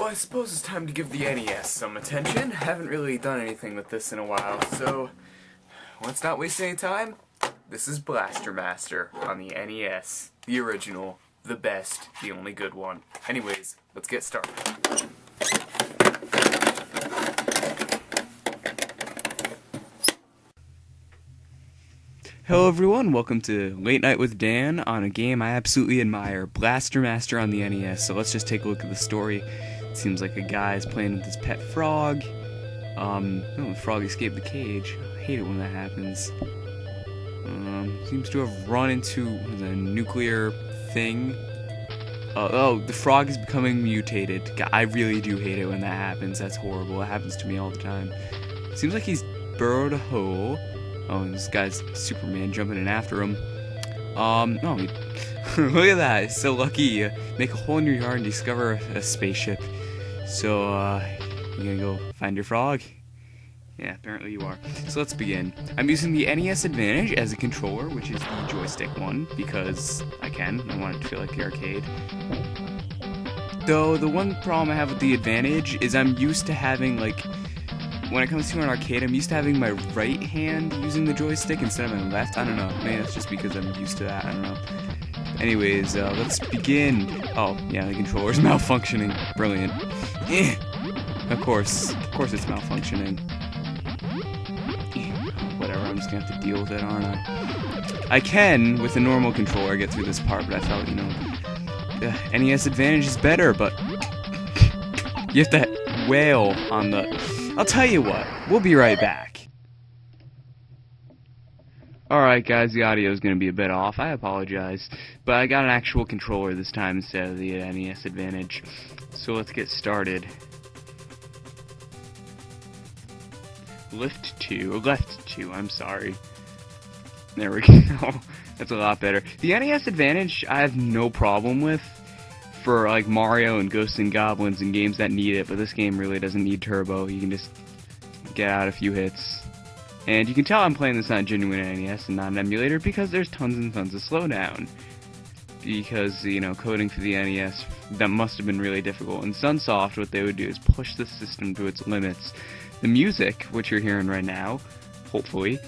Well, I suppose it's time to give the NES some attention. Haven't really done anything with this in a while, so let's not waste any time. This is Blaster Master on the NES. The original, the best, the only good one. Anyways, let's get started. Hello everyone, welcome to Late Night with Dan on a game I absolutely admire, Blaster Master on the NES. So let's just take a look at the story. It seems like a guy is playing with his pet frog. The frog escaped the cage. I hate it when that happens. Seems to have run into the nuclear thing. The frog is becoming mutated. I really do hate it when that happens. That's horrible. It happens to me all the time. Seems like he's burrowed a hole. Oh, and this guy's Superman jumping in after him. Look at that. It's so lucky. Make a hole in your yard and discover a spaceship. So, you gonna go find your frog? Yeah, apparently you are. So let's begin. I'm using the NES Advantage as a controller, which is the joystick one, because I can. I want it to feel like the arcade. Though, the one problem I have with the Advantage is I'm used to having, when it comes to an arcade, I'm used to having my right hand using the joystick instead of my left. I don't know. Maybe that's just because I'm used to that. I don't know. Anyways, let's begin. Oh, yeah, the controller's malfunctioning. Brilliant. Of course it's malfunctioning. Whatever, I'm just gonna have to deal with it, aren't I? I can, with a normal controller, get through this part, but I felt, the NES Advantage is better, but you have to wail on the... I'll tell you what, we'll be right back. Alright guys, the audio is going to be a bit off, I apologize, but I got an actual controller this time instead of the NES Advantage, so let's get started. Left 2, I'm sorry. There we go, that's a lot better. The NES Advantage I have no problem with for Mario and Ghosts and Goblins and games that need it, but this game really doesn't need turbo. You can just get out a few hits. And you can tell I'm playing this on a genuine NES and not an emulator because there's tons and tons of slowdown. Because, coding for the NES, that must have been really difficult. And Sunsoft, what they would do is push the system to its limits. The music, which you're hearing right now, hopefully,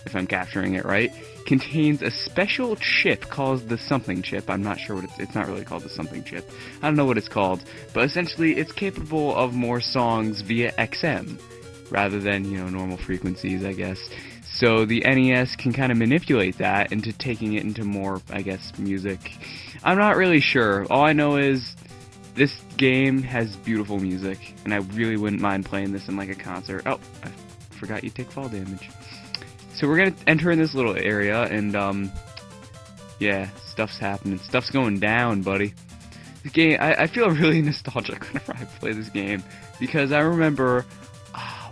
if I'm capturing it right, contains a special chip called the something chip. I'm not sure what it's not really called the something chip. I don't know what it's called, but essentially it's capable of more songs via XM rather than, normal frequencies, I guess. So the NES can kind of manipulate that into taking it into more, I guess, music. I'm not really sure. All I know is this game has beautiful music, and I really wouldn't mind playing this in a concert. Oh, I forgot you take fall damage. So we're gonna enter in this little area, and yeah, stuff's happening. Stuff's going down, buddy. The game, I feel really nostalgic whenever I play this game, because I remember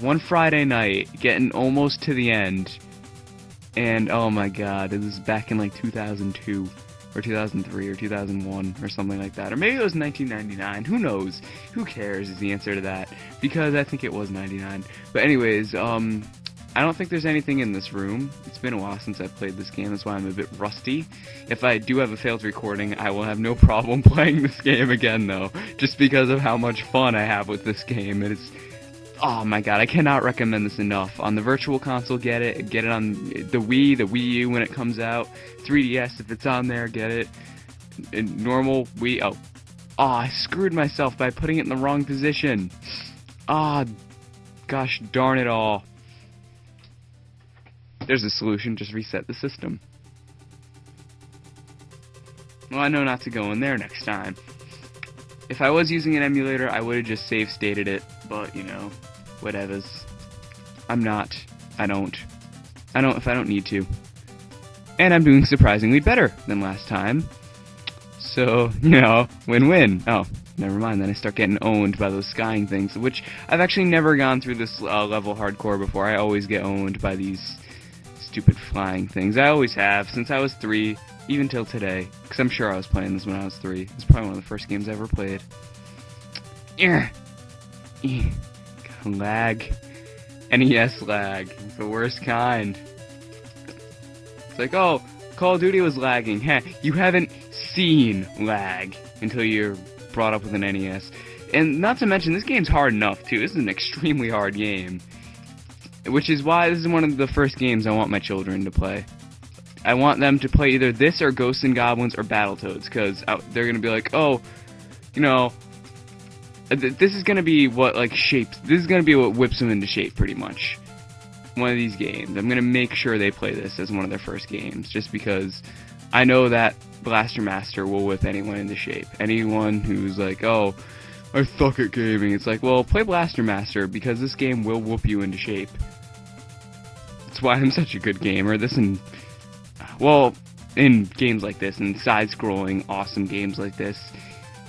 one Friday night getting almost to the end, and oh my god, it was back in 2002, or 2003, or 2001, or something like that, or maybe it was 1999. Who knows? Who cares? Is the answer to that, because I think it was 99. But anyways, I don't think there's anything in this room. It's been a while since I've played this game, that's why I'm a bit rusty. If I do have a failed recording, I will have no problem playing this game again, though, just because of how much fun I have with this game. And it's... oh my god, I cannot recommend this enough. On the Virtual Console, get it on the Wii, the Wii U when it comes out, 3DS if it's on there, get it. In normal Wii... oh, I screwed myself by putting it in the wrong position. Gosh darn it all. There's a solution, just reset the system. Well, I know not to go in there next time. If I was using an emulator, I would have just save stated it, but, whatevers. I'm not. I don't if I don't need to. And I'm doing surprisingly better than last time. So, win-win. Oh, never mind, then I start getting owned by those skying things, which I've actually never gone through this level hardcore before. I always get owned by these stupid flying things. I always have, since I was 3, even till today, because I'm sure I was playing this when I was 3. It's probably one of the first games I ever played. Lag. NES lag. It's the worst kind. It's oh, Call of Duty was lagging. Heh, you haven't seen lag until you're brought up with an NES. And not to mention, this game's hard enough, too. This is an extremely hard game. Which is why this is one of the first games I want my children to play. I want them to play either this or Ghosts and Goblins or Battletoads, because they're going to be like, oh, you know, this is going to be what, like, shapes, this is going to be what whips them into shape, pretty much. One of these games. I'm going to make sure they play this as one of their first games, just because I know that Blaster Master will whip anyone into shape. Anyone who's like, oh, I suck at gaming. It's like, well, play Blaster Master, because this game will whoop you into shape. That's why I'm such a good gamer. Well, in games like this, and side-scrolling, awesome games like this,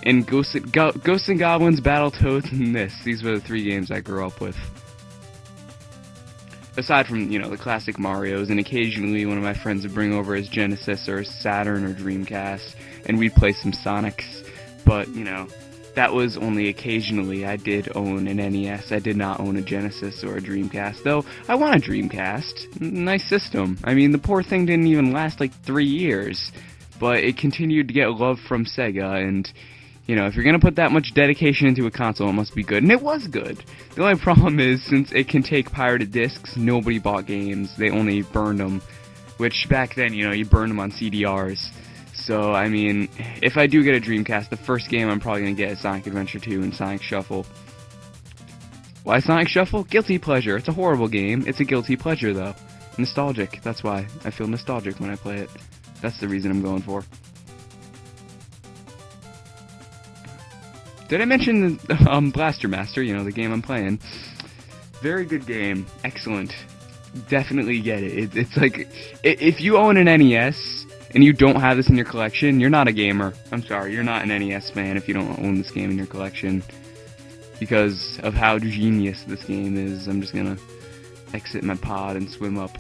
and Ghosts and Goblins, Battletoads, and this. These were the 3 games I grew up with. Aside from, you know, the classic Marios, and occasionally one of my friends would bring over his Genesis or Saturn or Dreamcast, and we'd play some Sonics, but, you know, that was only occasionally. I did own an NES. I did not own a Genesis or a Dreamcast, though I want a Dreamcast. Nice system. I mean, the poor thing didn't even last like 3 years, but it continued to get love from Sega, and, you know, if you're going to put that much dedication into a console, it must be good, and it was good. The only problem is, since it can take pirated discs, nobody bought games. They only burned them, which back then, you know, you burned them on CDRs. So, I mean, if I do get a Dreamcast, the first game I'm probably going to get is Sonic Adventure 2 and Sonic Shuffle. Why Sonic Shuffle? Guilty pleasure. It's a horrible game. It's a guilty pleasure, though. Nostalgic. That's why. I feel nostalgic when I play it. That's the reason I'm going for. Did I mention the Blaster Master, you know, the game I'm playing? Very good game. Excellent. Definitely get it. It's like, if you own an NES and you don't have this in your collection, you're not a gamer. I'm sorry, you're not an NES fan if you don't own this game in your collection. Because of how genius this game is. I'm just gonna exit my pod and swim up.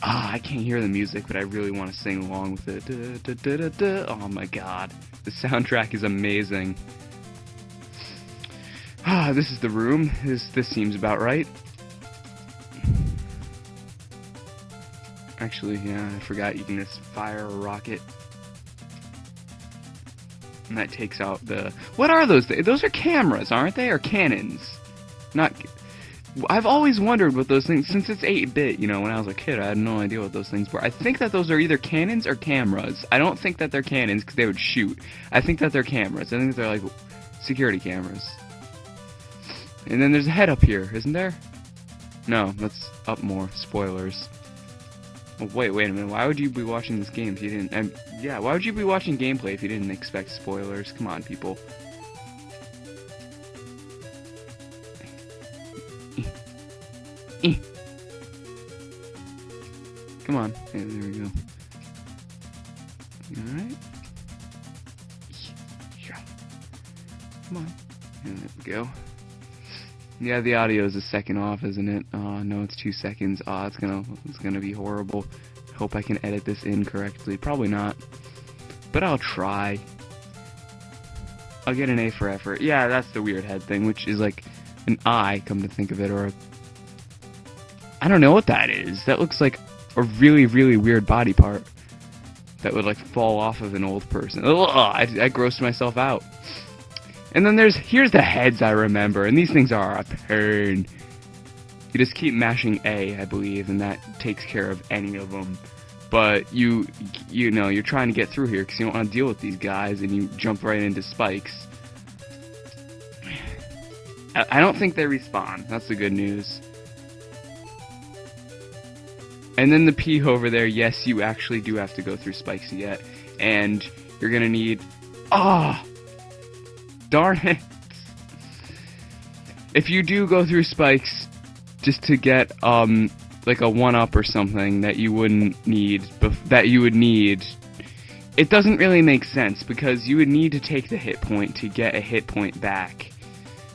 I can't hear the music, but I really want to sing along with it. Da, da, da, da, da. Oh my god. The soundtrack is amazing. This is the room. This seems about right. Actually, yeah, I forgot you can just fire a rocket. And that takes out the... What are those? Those are cameras, aren't they? Or cannons? Not... I've always wondered what those things... Since it's 8-bit, you know, when I was a kid, I had no idea what those things were. I think that those are either cannons or cameras. I don't think that they're cannons, because they would shoot. I think that they're cameras. I think they're, like, security cameras. And then there's a head up here, isn't there? No, that's up more. Spoilers. Oh, wait a minute. Why would you be watching this game if you didn't... yeah, why would you be watching gameplay if you didn't expect spoilers? Come on, people. Come on. Yeah, there we go. Alright. Yeah. Come on. Yeah, there we go. Yeah, the audio is a second off, isn't it? Oh, no, it's 2 seconds. Oh, it's gonna be horrible. Hope I can edit this in correctly. Probably not. But I'll try. I'll get an A for effort. Yeah, that's the weird head thing, which is like an eye, come to think of it, or a... I don't know what that is. That looks like a really, really weird body part that would, like, fall off of an old person. Ugh, I grossed myself out. And then here's the heads I remember, and these things are a pain. You just keep mashing A, I believe, and that takes care of any of them. But you know, you're trying to get through here because you don't want to deal with these guys, and you jump right into spikes. I don't think they respawn. That's the good news. And then the P over there, yes, you actually do have to go through spikes yet. And you're gonna need... Darn it. If you do go through spikes just to get, like a 1-up or something that you wouldn't need, it doesn't really make sense, because you would need to take the hit point to get a hit point back.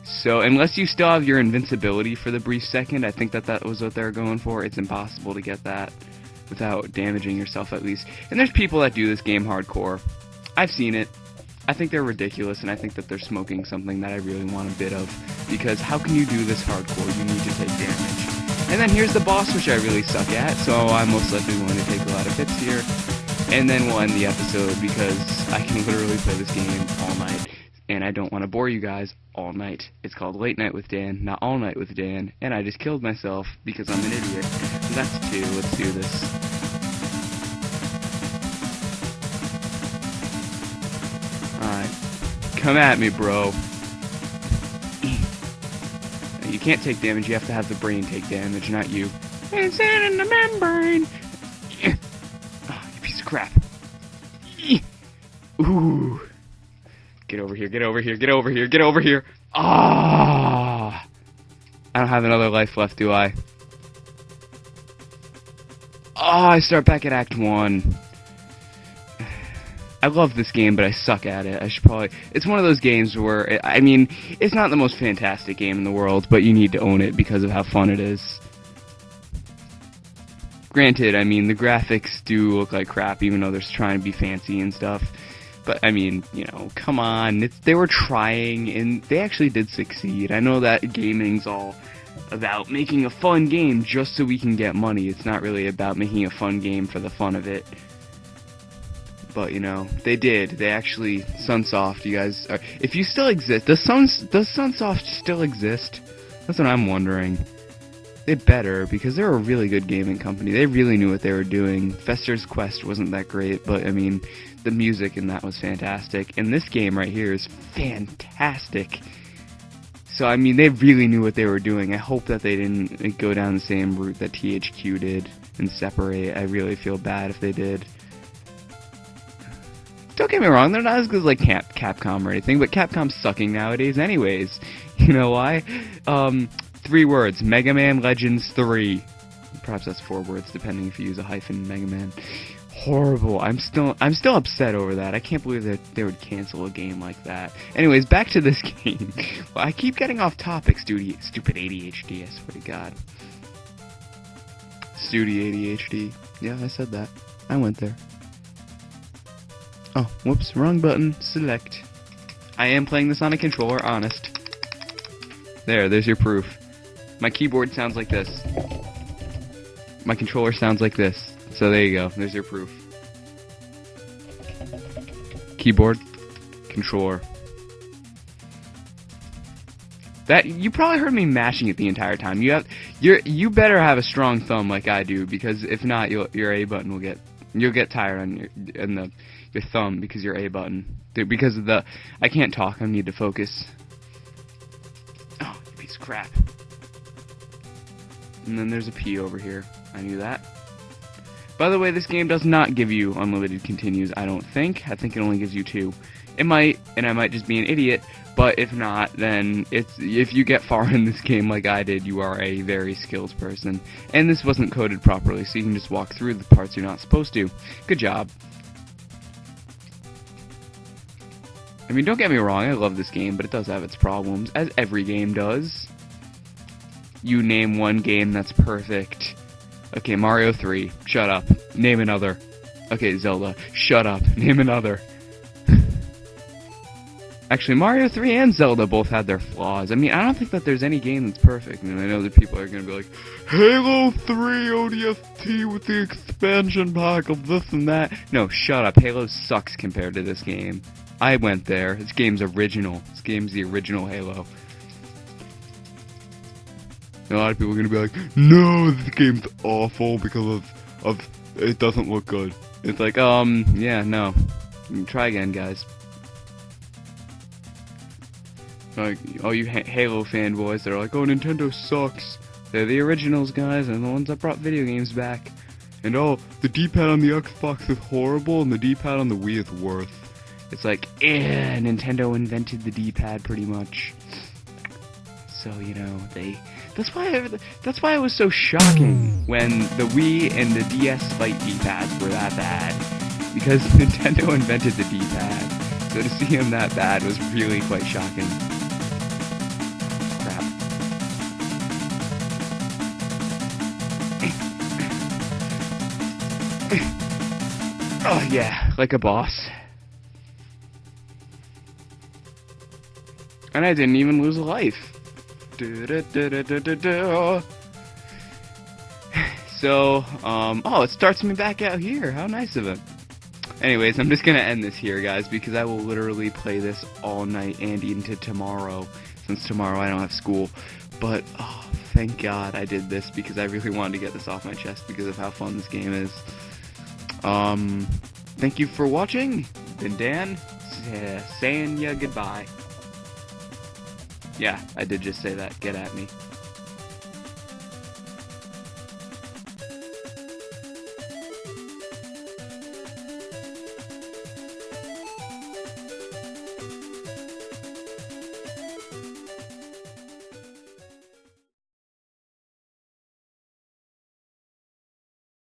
So, unless you still have your invincibility for the brief second, I think that was what they were going for. It's impossible to get that without damaging yourself, at least. And there's people that do this game hardcore. I've seen it. I think they're ridiculous, and I think that they're smoking something that I really want a bit of. Because how can you do this hardcore? You need to take damage. And then here's the boss, which I really suck at, so I'm most likely going to take a lot of hits here. and then we'll end the episode because I can literally play this game all night, and I don't want to bore you guys all night. It's called Late Night with Dan, not All Night with Dan, and I just killed myself because I'm an idiot. So that's 2. Let's do this. Alright. Come at me, bro. You can't take damage, you have to have the brain take damage, not you. It's in the membrane! Oh, you piece of crap. Ooh. Get over here, get over here, get over here, get over here! Ah! I don't have another life left, do I? Oh, I start back at Act 1. I love this game, but I suck at it. I should probably... It's one of those games where, I mean, it's not the most fantastic game in the world, but you need to own it because of how fun it is. Granted, I mean, the graphics do look like crap, even though they're trying to be fancy and stuff. But, I mean, you know, come on. They were trying, and they actually did succeed. I know that gaming's all about making a fun game just so we can get money. It's not really about making a fun game for the fun of it. But, you know, they did. They actually... Sunsoft, you guys... if you still exist... Does Sunsoft still exist? That's what I'm wondering. They better, because they're a really good gaming company. They really knew what they were doing. Fester's Quest wasn't that great, but, I mean, the music in that was fantastic. And this game right here is fantastic. So, I mean, they really knew what they were doing. I hope that they didn't go down the same route that THQ did and separate. I really feel bad if they did. Don't get me wrong, they're not as good as like Capcom or anything, but Capcom's sucking nowadays anyways. You know why? 3 words, Mega Man Legends 3. Perhaps that's 4 words, depending if you use a hyphen, Mega Man. Horrible. I'm still upset over that. I can't believe that they would cancel a game like that. Anyways, back to this game. Well, I keep getting off topic, stupid ADHD, I swear to God. Stupid ADHD. Yeah, I said that. I went there. Oh, whoops, wrong button. Select. I am playing this on a controller, honest. There's your proof. My keyboard sounds like this. My controller sounds like this. So there you go. There's your proof. Keyboard, controller. That you probably heard me mashing it the entire time. You better have a strong thumb like I do, because if not, your A button you'll get tired on your thumb because your A button. Because of I can't talk. I need to focus. Oh, you piece of crap. And then there's a P over here. I knew that. By the way, this game does not give you unlimited continues, I don't think. I think it only gives you 2. It might, and I might just be an idiot, but if not, then if you get far in this game like I did, you are a very skilled person. And this wasn't coded properly, so you can just walk through the parts you're not supposed to. Good job. I mean, don't get me wrong, I love this game, but it does have its problems, as every game does. You name one game that's perfect. Okay, Mario 3, shut up. Name another. Okay, Zelda, shut up. Name another. Actually, Mario 3 and Zelda both had their flaws. I mean, I don't think that there's any game that's perfect. I mean, I know that people are going to be like, Halo 3 ODST with the expansion pack of this and that. No, shut up. Halo sucks compared to this game. I went there. This game's original. This game's the original Halo. A lot of people are going to be like, no, this game's awful because of it doesn't look good. It's like, yeah, no. Try again, guys. Like, all you Halo fanboys that are like, oh, Nintendo sucks. They're the originals, guys, and the ones that brought video games back. And oh, the D-pad on the Xbox is horrible, and the D-pad on the Wii is worse. It's like, Nintendo invented the D-pad pretty much. So, you know, that's why it was so shocking when the Wii and the DS Lite D-pads were that bad. Because Nintendo invented the D-pad. So to see them that bad was really quite shocking. Crap. Oh yeah, like a boss. And I didn't even lose a life. So, oh, it starts me back out here. How nice of it. Anyways, I'm just gonna end this here, guys, because I will literally play this all night and into tomorrow, since tomorrow I don't have school. But, oh, thank God I did this, because I really wanted to get this off my chest because of how fun this game is. Thank you for watching. Been Dan, saying ya goodbye. Yeah, I did just say that. Get at me.